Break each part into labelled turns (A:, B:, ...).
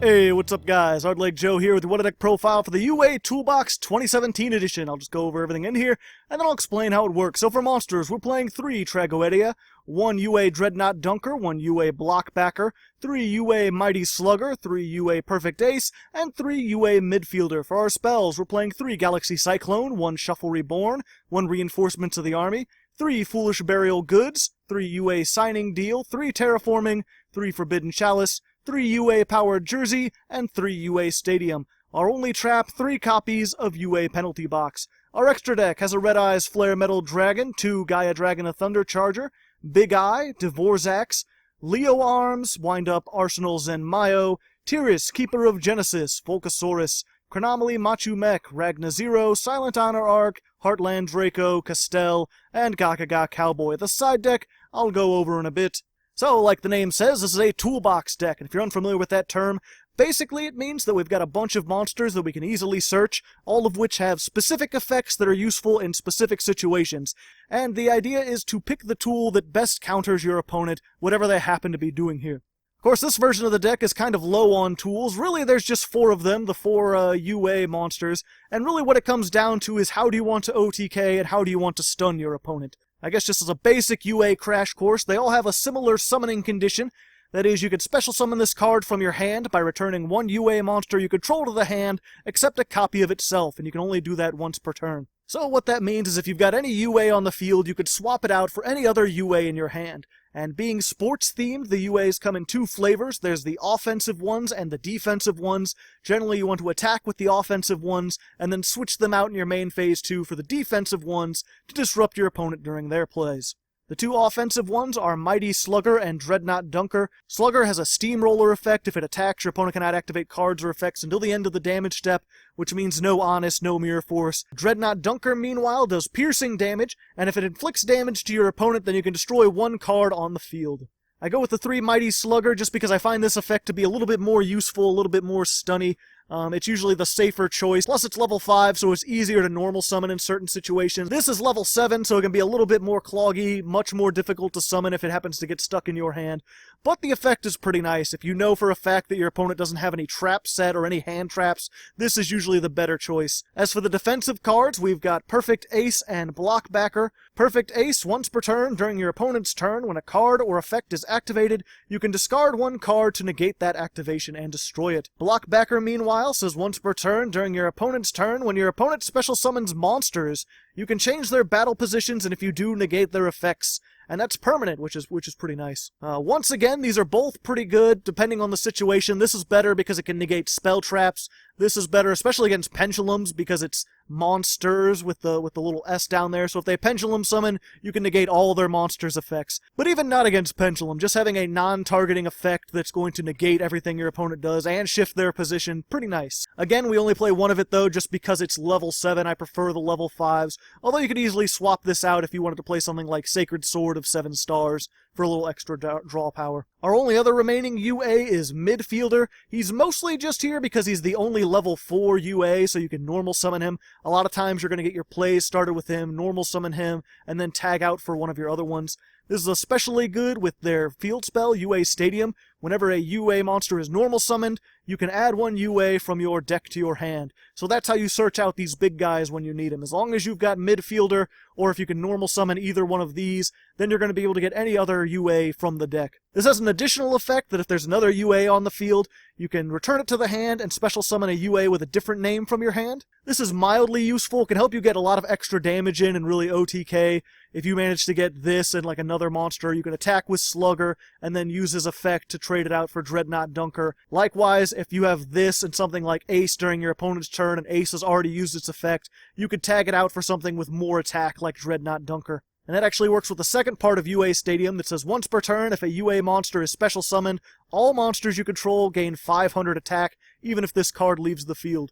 A: Hey, what's up guys? Hardleg Joe here with the What a Deck profile for the UA Toolbox 2017 edition. I'll just go over everything in here, and then I'll explain how it works. So for monsters, we're playing 3 Tragoedia, 1 UA Dreadnought Dunker, 1 UA Blockbacker, 3 UA Mighty Slugger, 3 UA Perfect Ace, and 3 UA Midfielder. For our spells, we're playing 3 Galaxy Cyclone, 1 Shuffle Reborn, 1 Reinforcements of the Army, 3 Foolish Burial Goods, 3 UA Signing Deal, 3 Terraforming, 3 Forbidden Chalice, 3 UA Powered Jersey, and 3 UA Stadium. Our only trap, 3 copies of UA Penalty Box. Our extra deck has a Red Eyes Flare Metal Dragon, 2 Gaia Dragon of Thunder Charger, Big Eye, Dvorzak's, Leo Arms, Wind Up Arsenal Zen Mayo, Tiris, Keeper of Genesis, Volcasaurus, Chronomaly Machu Mech, Ragna Zero, Silent Honor Arc, Heartland Draco, Castell, and Gagaga Cowboy. The side deck I'll go over in a bit. So, like the name says, this is a toolbox deck, and if you're unfamiliar with that term, basically it means that we've got a bunch of monsters that we can easily search, all of which have specific effects that are useful in specific situations. And the idea is to pick the tool that best counters your opponent, whatever they happen to be doing here. Of course, this version of the deck is kind of low on tools. Really, there's just 4 of them, the 4 UA monsters, and really what it comes down to is how do you want to OTK and how do you want to stun your opponent. I guess just as a basic UA crash course, they all have a similar summoning condition. That is, you can special summon this card from your hand by returning 1 UA monster you control to the hand, except a copy of itself, and you can only do that once per turn. So what that means is if you've got any UA on the field, you could swap it out for any other UA in your hand. And being sports-themed, the UAs come in 2 flavors. There's the offensive ones and the defensive ones. Generally, you want to attack with the offensive ones, and then switch them out in your main phase 2 for the defensive ones to disrupt your opponent during their plays. The 2 offensive ones are Mighty Slugger and Dreadnought Dunker. Slugger has a steamroller effect. If it attacks, your opponent cannot activate cards or effects until the end of the damage step, which means no Honest, no Mirror Force. Dreadnought Dunker, meanwhile, does piercing damage, and if it inflicts damage to your opponent, then you can destroy 1 card on the field. I go with the 3 Mighty Slugger just because I find this effect to be a little bit more useful, a little bit more stunny. It's usually the safer choice, plus it's level 5, so it's easier to normal summon in certain situations. This is level 7, so it can be a little bit more cloggy, much more difficult to summon if it happens to get stuck in your hand. But the effect is pretty nice. If you know for a fact that your opponent doesn't have any traps set or any hand traps, this is usually the better choice. As for the defensive cards, we've got Perfect Ace and Blockbacker. Perfect Ace, once per turn during your opponent's turn, when a card or effect is activated, you can discard 1 card to negate that activation and destroy it. Blockbacker, meanwhile, says once per turn during your opponent's turn, when your opponent special summons monsters, you can change their battle positions, and if you do, negate their effects. And that's permanent, which is pretty nice. Once again, these are both pretty good, depending on the situation. This is better because it can negate spell traps. This is better, especially against pendulums, because it's monsters with the little S down there. So if they pendulum summon, you can negate all their monsters' effects. But even not against pendulum, just having a non-targeting effect that's going to negate everything your opponent does and shift their position, pretty nice. Again, we only play 1 of it though, just because it's level 7. I prefer the level 5s. Although you could easily swap this out if you wanted to play something like Sacred Sword of 7 stars for a little extra draw power. Our only other remaining UA is Midfielder. He's mostly just here because he's the only level 4 UA, so you can normal summon him. A lot of times you're going to get your plays started with him, normal summon him, and then tag out for one of your other ones. This is especially good with their field spell, UA Stadium. Whenever a UA monster is normal summoned, you can add 1 UA from your deck to your hand. So that's how you search out these big guys when you need them. As long as you've got Midfielder, or if you can normal summon either one of these, then you're going to be able to get any other UA from the deck. This has an additional effect that if there's another UA on the field, you can return it to the hand and special summon a UA with a different name from your hand. This is mildly useful. It can help you get a lot of extra damage in and really OTK. If you manage to get this and like another monster, you can attack with Slugger and then use his effect to trade it out for Dreadnought Dunker. Likewise, if you have this and something like Ace during your opponent's turn and Ace has already used its effect, you could tag it out for something with more attack like Dreadnought Dunker. And that actually works with the second part of UA Stadium that says once per turn, if a UA monster is special summoned, all monsters you control gain 500 attack, even if this card leaves the field.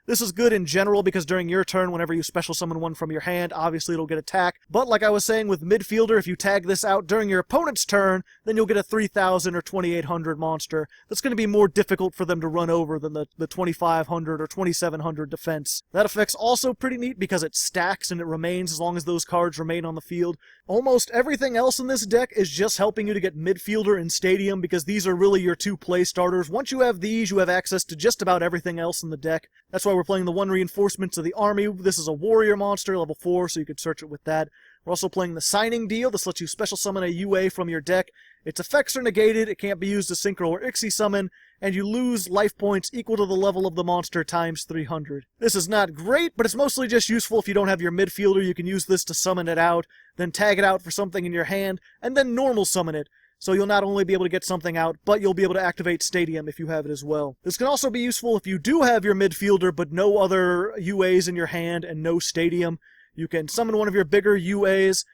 A: This is good in general because during your turn, whenever you special summon one from your hand, obviously it'll get attack. But like I was saying with midfielder, if you tag this out during your opponent's turn, then you'll get a 3,000 or 2,800 monster. That's going to be more difficult for them to run over than the 2,500 or 2,700 defense. That effect's also pretty neat because it stacks and it remains as long as those cards remain on the field. Almost everything else in this deck is just helping you to get midfielder and stadium because these are really your two play starters. Once you have these, you have access to just about everything else in the deck. That's why we're playing the 1 reinforcements of the army. This is a warrior monster, level 4, so you could search it with that. We're also playing the signing deal. This lets you special summon a UA from your deck. Its effects are negated, it can't be used as Synchro or Ixie summon, and you lose life points equal to the level of the monster times 300. This is not great, but it's mostly just useful if you don't have your midfielder. You can use this to summon it out, then tag it out for something in your hand, and then normal summon it. So you'll not only be able to get something out, but you'll be able to activate Stadium if you have it as well. This can also be useful if you do have your midfielder, but no other UAs in your hand and no Stadium. You can summon one of your bigger UAs,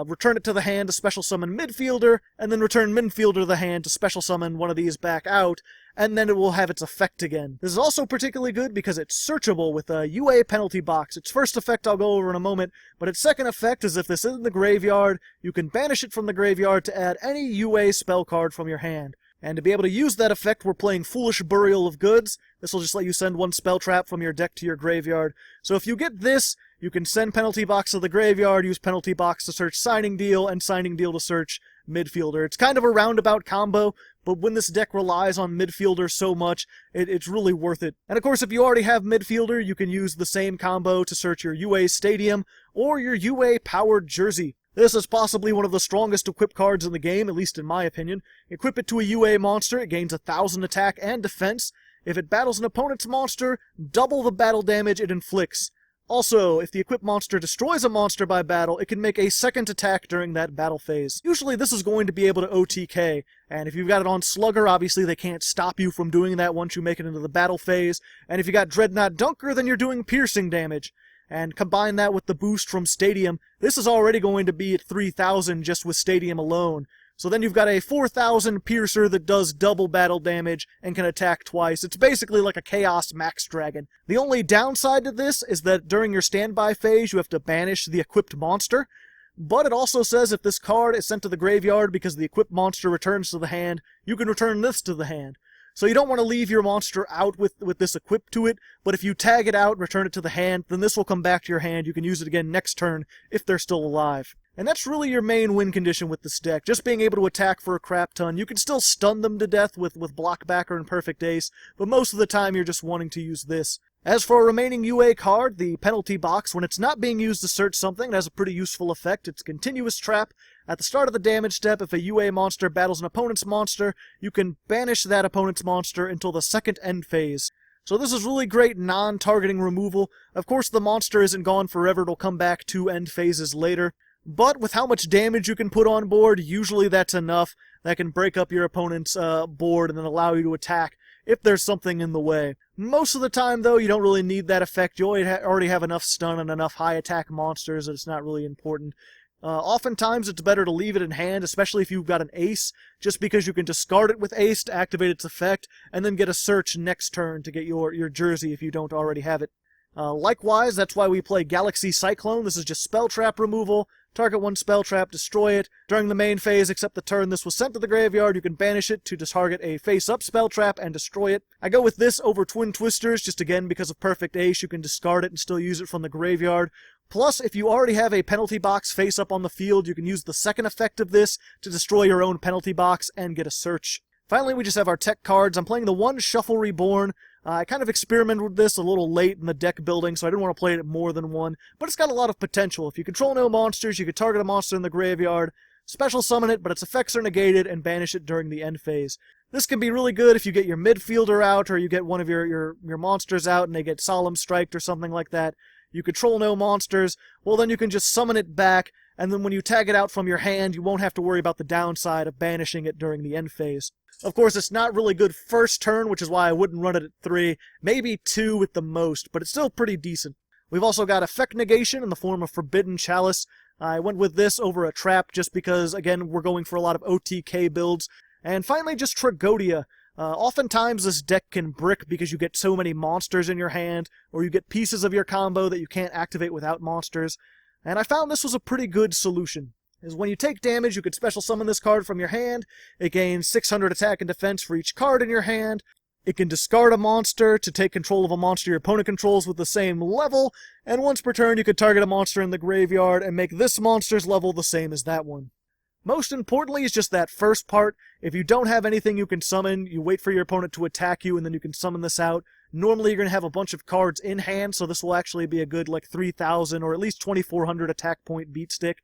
A: return it to the hand to special summon midfielder, and then return midfielder to the hand to special summon one of these back out, and then it will have its effect again. This is also particularly good because it's searchable with a UA penalty box. Its first effect I'll go over in a moment, but its second effect is if this is in the graveyard, you can banish it from the graveyard to add any UA spell card from your hand. And to be able to use that effect, we're playing Foolish Burial of Goods. This will just let you send one spell trap from your deck to your graveyard. So if you get this, you can send Penalty Box to the graveyard, use Penalty Box to search Signing Deal, and Signing Deal to search midfielder. It's kind of a roundabout combo, but when this deck relies on midfielder so much, it's really worth it. And of course, if you already have midfielder, you can use the same combo to search your UA Stadium or your UA Powered Jersey. This is possibly one of the strongest equip cards in the game, at least in my opinion. Equip it to a UA monster, it gains 1,000 attack and defense. If it battles an opponent's monster, double the battle damage it inflicts. Also, if the equipped monster destroys a monster by battle, it can make a second attack during that battle phase. Usually this is going to be able to OTK, and if you've got it on Slugger, obviously they can't stop you from doing that once you make it into the battle phase. And if you got Dreadnought Dunker, then you're doing piercing damage. And combine that with the boost from Stadium, this is already going to be at 3,000 just with Stadium alone. So then you've got a 4,000 piercer that does double battle damage and can attack twice. It's basically like a Chaos Max Dragon. The only downside to this is that during your standby phase you have to banish the equipped monster. But it also says if this card is sent to the graveyard because the equipped monster returns to the hand, you can return this to the hand. So you don't want to leave your monster out with this equipped to it, but if you tag it out, return it to the hand, then this will come back to your hand. You can use it again next turn if they're still alive. And that's really your main win condition with this deck, just being able to attack for a crap ton. You can still stun them to death with Blockbacker and Perfect Ace, but most of the time you're just wanting to use this. As for a remaining UA card, the Penalty Box, when it's not being used to search something, it has a pretty useful effect. It's Continuous Trap. At the start of the damage step, if a UA monster battles an opponent's monster, you can banish that opponent's monster until the second end phase. So this is really great non-targeting removal. Of course, the monster isn't gone forever. It'll come back 2 end phases later. But with how much damage you can put on board, usually that's enough. That can break up your opponent's board and then allow you to attack if there's something in the way. Most of the time, though, you don't really need that effect. You already have enough stun and enough high attack monsters that it's not really important. Oftentimes, it's better to leave it in hand, especially if you've got an ace, just because you can discard it with ace to activate its effect, and then get a search next turn to get your jersey if you don't already have it. Likewise, that's why we play Galaxy Cyclone. This is just spell trap removal. Target one spell trap, destroy it. During the main phase, except the turn this was sent to the graveyard, you can banish it to target a face-up spell trap and destroy it. I go with this over Twin Twisters, just again because of Perfect Ace, you can discard it and still use it from the graveyard. Plus, if you already have a penalty box face-up on the field, you can use the second effect of this to destroy your own penalty box and get a search. Finally, we just have our tech cards. I'm playing the 1 Shuffle Reborn. I kind of experimented with this a little late in the deck building, so I didn't want to play it at more than 1, but it's got a lot of potential. If you control no monsters, you could target a monster in the graveyard, special summon it, but its effects are negated, and banish it during the end phase. This can be really good if you get your midfielder out, or you get one of your monsters out and they get Solemn Striked or something like that. You control no monsters, well then you can just summon it back, and then when you tag it out from your hand, you won't have to worry about the downside of banishing it during the end phase. Of course, it's not really good first turn, which is why I wouldn't run it at 3, maybe 2 at the most, but it's still pretty decent. We've also got effect negation in the form of Forbidden Chalice. I went with this over a trap just because, again, we're going for a lot of OTK builds. And finally, just Tragodia. Oftentimes this deck can brick because you get so many monsters in your hand, or you get pieces of your combo that you can't activate without monsters, and I found this was a pretty good solution. Is when you take damage, you could special summon this card from your hand. It gains 600 attack and defense for each card in your hand. It can discard a monster to take control of a monster your opponent controls with the same level, and once per turn you could target a monster in the graveyard and make this monster's level the same as that one. Most importantly is just that first part. If you don't have anything you can summon, you wait for your opponent to attack you and then you can summon this out. Normally you're going to have a bunch of cards in hand, so this will actually be a good like 3,000 or at least 2,400 attack point beat stick.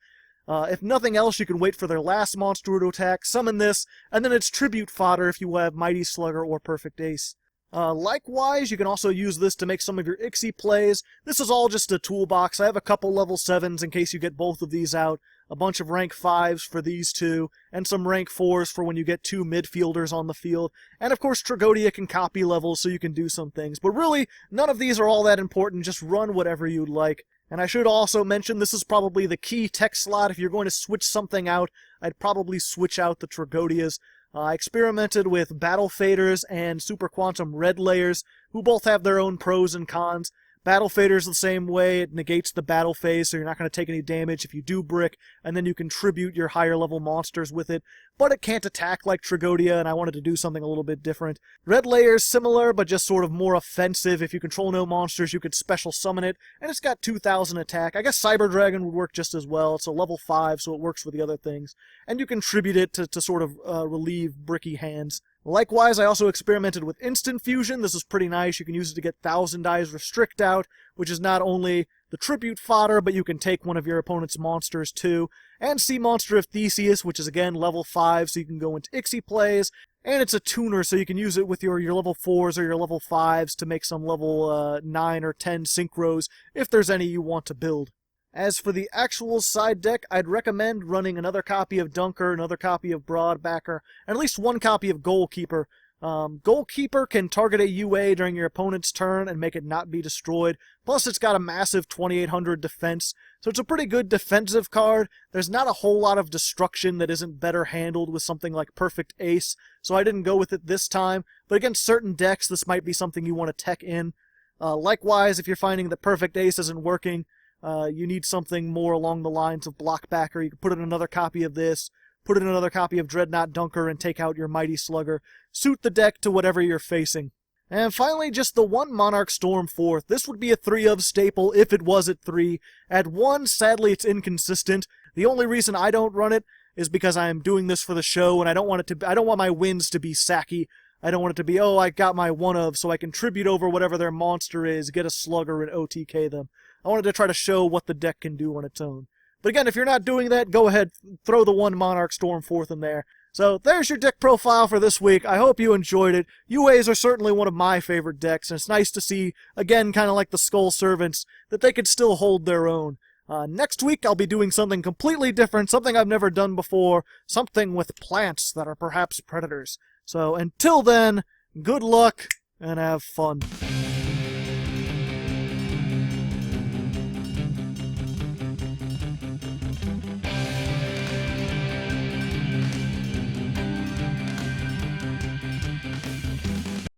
A: If nothing else, you can wait for their last monster to attack, summon this, and then it's tribute fodder if you have Mighty Slugger or Perfect Ace. Likewise, you can also use this to make some of your Ixie plays. This is all just a toolbox. I have a couple level 7s in case you get both of these out, a bunch of rank 5s for these two, and some rank 4s for when you get 2 midfielders on the field. And of course, Tragodia can copy levels so you can do some things. But really, none of these are all that important. Just run whatever you'd like. And I should also mention, this is probably the key tech slot. If you're going to switch something out, I'd probably switch out the Tragodias. I experimented with Battle Faders and Super Quantum Red Layers, who both have their own pros and cons. Battle Fader's the same way. It negates the battle phase, so you're not going to take any damage if you do brick, and then you can tribute your higher level monsters with it. But it can't attack like Tragodia, and I wanted to do something a little bit different. Red Layer's similar, but just sort of more offensive. If you control no monsters, you could special summon it, and it's got 2,000 attack. I guess Cyber Dragon would work just as well. It's a level 5, so it works with the other things. And you can tribute it to sort of relieve bricky hands. Likewise, I also experimented with Instant Fusion. This is pretty nice. You can use it to get 1,000 Eyes Restrict out, which is not only the tribute fodder, but you can take one of your opponent's monsters too. And Sea Monster of Theseus, which is again level 5, so you can go into Ixie plays. And it's a tuner, so you can use it with your level 4s or your level 5s to make some level 9 or 10 synchros, if there's any you want to build. As for the actual side deck, I'd recommend running another copy of Dunker, another copy of Blockbacker, and at least one copy of Goalkeeper. Goalkeeper can target a UA during your opponent's turn and make it not be destroyed. Plus, it's got a massive 2,800 defense, so it's a pretty good defensive card. There's not a whole lot of destruction that isn't better handled with something like Perfect Ace, so I didn't go with it this time. But against certain decks, this might be something you want to tech in. Likewise, if you're finding that Perfect Ace isn't working, you need something more along the lines of Blockbacker. You can put in another copy of this, put in another copy of Dreadnought Dunker, and take out your Mighty Slugger. Suit the deck to whatever you're facing. And finally, just the one Monarch Storm 4th. This would be a 3 of staple if it was at 3. At 1, sadly, it's inconsistent. The only reason I don't run it is because I am doing this for the show, and I don't want my wins to be sacky. I don't want it to be, oh, I got my 1 of, so I can tribute over whatever their monster is, get a Slugger, and OTK them. I wanted to try to show what the deck can do on its own. But again, if you're not doing that, go ahead, throw the one Monarch Storm 4th in there. So there's your deck profile for this week. I hope you enjoyed it. UAs are certainly one of my favorite decks, and it's nice to see, again, kind of like the Skull Servants, that they could still hold their own. Next week, I'll be doing something completely different, something I've never done before, something with plants that are perhaps predators. So until then, good luck, and have fun.